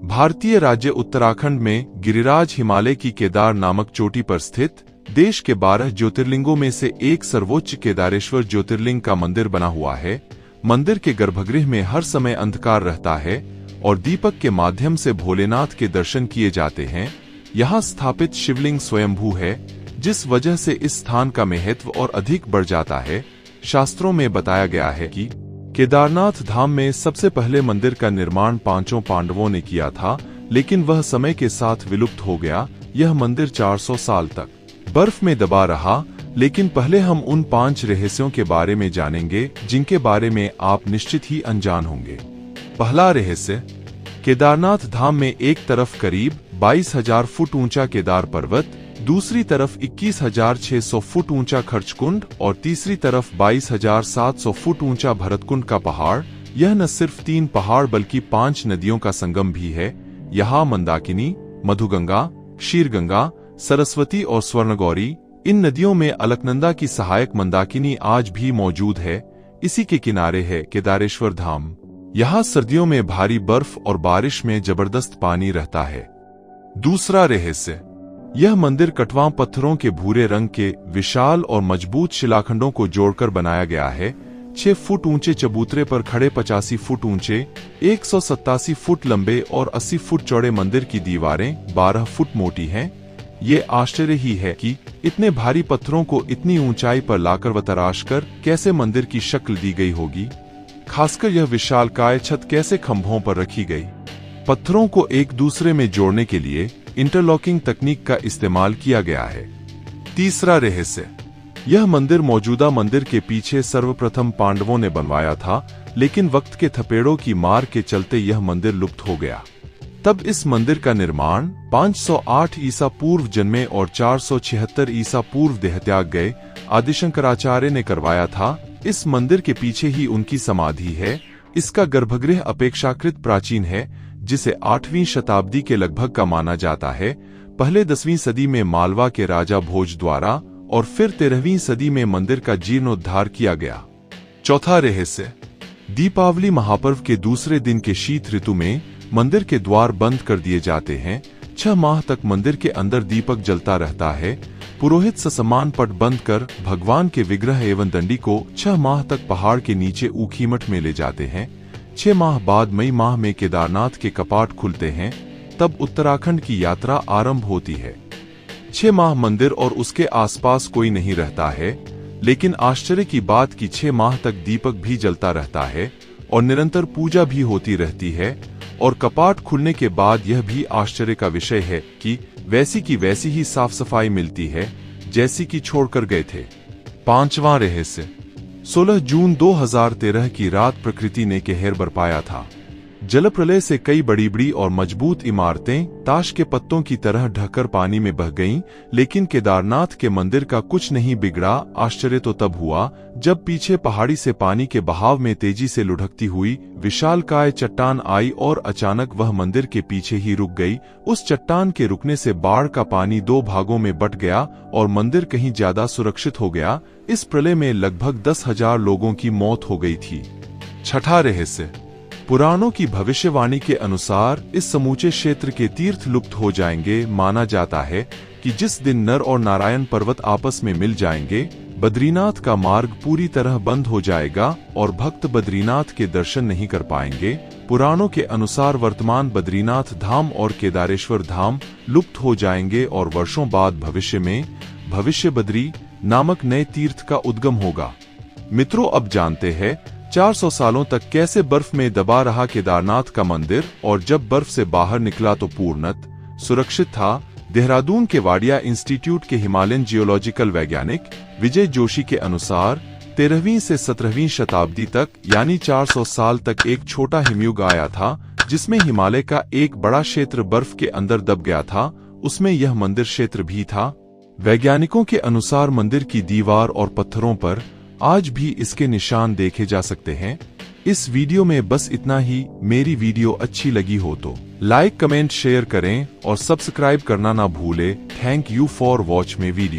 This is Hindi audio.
भारतीय राज्य उत्तराखंड में गिरिराज हिमालय की केदार नामक चोटी पर स्थित देश के 12 ज्योतिर्लिंगों में से एक सर्वोच्च केदारेश्वर ज्योतिर्लिंग का मंदिर बना हुआ है। मंदिर के गर्भगृह में हर समय अंधकार रहता है और दीपक के माध्यम से भोलेनाथ के दर्शन किए जाते हैं। यहाँ स्थापित शिवलिंग स्वयंभू है, जिस वजह से इस स्थान का महत्व और अधिक बढ़ जाता है। शास्त्रों में बताया गया है कि केदारनाथ धाम में सबसे पहले मंदिर का निर्माण 5 पांडवों ने किया था, लेकिन वह समय के साथ विलुप्त हो गया। यह मंदिर 400 साल तक बर्फ में दबा रहा। लेकिन पहले हम उन 5 रहस्यों के बारे में जानेंगे जिनके बारे में आप निश्चित ही अनजान होंगे। पहला रहस्य, केदारनाथ धाम में एक तरफ करीब 22,000 फुट ऊंचा केदार पर्वत, दूसरी तरफ 21,600 फुट ऊंचा खर्चकुंड और तीसरी तरफ 22,700 फुट ऊंचा भरतकुंड का पहाड़। यह न सिर्फ 3 पहाड़ बल्कि 5 नदियों का संगम भी है। यहाँ मंदाकिनी, मधुगंगा, क्षीरगंगा, सरस्वती और स्वर्णगौरी, इन नदियों में अलकनंदा की सहायक मंदाकिनी आज भी मौजूद है। इसी के किनारे है केदारेश्वर धाम। यहाँ सर्दियों में भारी बर्फ और बारिश में जबरदस्त पानी रहता है। दूसरा रहस्य, यह मंदिर कटवा पत्थरों के भूरे रंग के विशाल और मजबूत शिलाखंडों को जोड़कर बनाया गया है। 6 फुट ऊंचे चबूतरे पर खड़े 85 फुट ऊंचे, 187 फुट लंबे और 80 फुट चौड़े मंदिर की दीवारें 12 फुट मोटी हैं। ये आश्चर्य ही है कि इतने भारी पत्थरों को इतनी ऊंचाई पर लाकर व तराश कर कैसे मंदिर की शक्ल दी गई होगी। खासकर यह विशालकाय छत कैसे खंभों पर रखी गई। पत्थरों को एक दूसरे में जोड़ने के लिए इंटरलॉकिंग तकनीक का इस्तेमाल किया गया है। तीसरा रहस्य, यह मंदिर मौजूदा मंदिर के पीछे सर्वप्रथम पांडवों ने बनवाया था, लेकिन वक्त के थपेड़ों की मार के चलते यह मंदिर लुप्त हो गया। तब इस मंदिर का निर्माण 508 ईसा पूर्व जन्मे और 476 ईसा पूर्व देहत्याग गए आदिशंकराचार्य ने करवाया था। इस मंदिर के पीछे ही उनकी समाधि है। इसका गर्भगृह अपेक्षाकृत प्राचीन है, जिसे 8वीं शताब्दी के लगभग का माना जाता है। पहले 10वीं सदी में मालवा के राजा भोज द्वारा और फिर 13वीं सदी में मंदिर का जीर्णोद्धार किया गया। चौथा रहस्य, दीपावली महापर्व के दूसरे दिन के शीत ऋतु में मंदिर के द्वार बंद कर दिए जाते हैं। 6 माह तक मंदिर के अंदर दीपक जलता रहता है। पुरोहित ससम्मान पट बंद कर भगवान के विग्रह एवं दंडी को 6 माह तक पहाड़ के नीचे ऊखीमठ में ले जाते हैं। 6 माह बाद मई माह में केदारनाथ के कपाट खुलते हैं। तब उत्तराखंड की यात्रा आरंभ होती है। 6 माह मंदिर और उसके आसपास कोई नहीं रहता है, लेकिन आश्चर्य की बात कि 6 माह तक दीपक भी जलता रहता है और निरंतर पूजा भी होती रहती है। और कपाट खुलने के बाद यह भी आश्चर्य का विषय है कि वैसी की वैसी ही साफ सफाई मिलती है जैसी कि छोड़कर गए थे। पांचवां रहस्य, 16 जून 2013 की रात प्रकृति ने कहर बरपाया था। जल प्रलय से कई बड़ी बड़ी और मजबूत इमारतें ताश के पत्तों की तरह ढहकर पानी में बह गईं, लेकिन केदारनाथ के मंदिर का कुछ नहीं बिगड़ा। आश्चर्य तो तब हुआ जब पीछे पहाड़ी से पानी के बहाव में तेजी से लुढ़कती हुई विशालकाय चट्टान आई और अचानक वह मंदिर के पीछे ही रुक गई। उस चट्टान के रुकने से बाढ़ का पानी 2 भागों में बंट गया और मंदिर कहीं ज्यादा सुरक्षित हो गया। इस प्रलय में लगभग 10,000 लोगों की मौत हो गई थी। छठा रहस्य, पुराणों की भविष्यवाणी के अनुसार इस समूचे क्षेत्र के तीर्थ लुप्त हो जाएंगे। माना जाता है कि जिस दिन नर और नारायण पर्वत आपस में मिल जाएंगे, बद्रीनाथ का मार्ग पूरी तरह बंद हो जाएगा और भक्त बद्रीनाथ के दर्शन नहीं कर पाएंगे। पुराणों के अनुसार वर्तमान बद्रीनाथ धाम और केदारेश्वर धाम लुप्त हो जाएंगे और वर्षों बाद भविष्य में भविष्य बद्री नामक नए तीर्थ का उद्गम होगा। मित्रों, अब जानते हैं 400 सालों तक कैसे बर्फ में दबा रहा केदारनाथ का मंदिर और जब बर्फ से बाहर निकला तो पूर्णत सुरक्षित था। देहरादून के वाडिया इंस्टीट्यूट के हिमालयन जियोलॉजिकल वैज्ञानिक विजय जोशी के अनुसार 13वीं से 17वीं शताब्दी तक यानी 400 साल तक एक छोटा हिमयुग आया था, जिसमें हिमालय का एक बड़ा क्षेत्र बर्फ के अंदर दब गया था। उसमें यह मंदिर क्षेत्र भी था। वैज्ञानिकों के अनुसार मंदिर की दीवार और पत्थरों पर आज भी इसके निशान देखे जा सकते हैं। इस वीडियो में बस इतना ही। मेरी वीडियो अच्छी लगी हो तो लाइक, कमेंट, शेयर करें और सब्सक्राइब करना ना भूले। थैंक यू फॉर वॉच में वीडियो।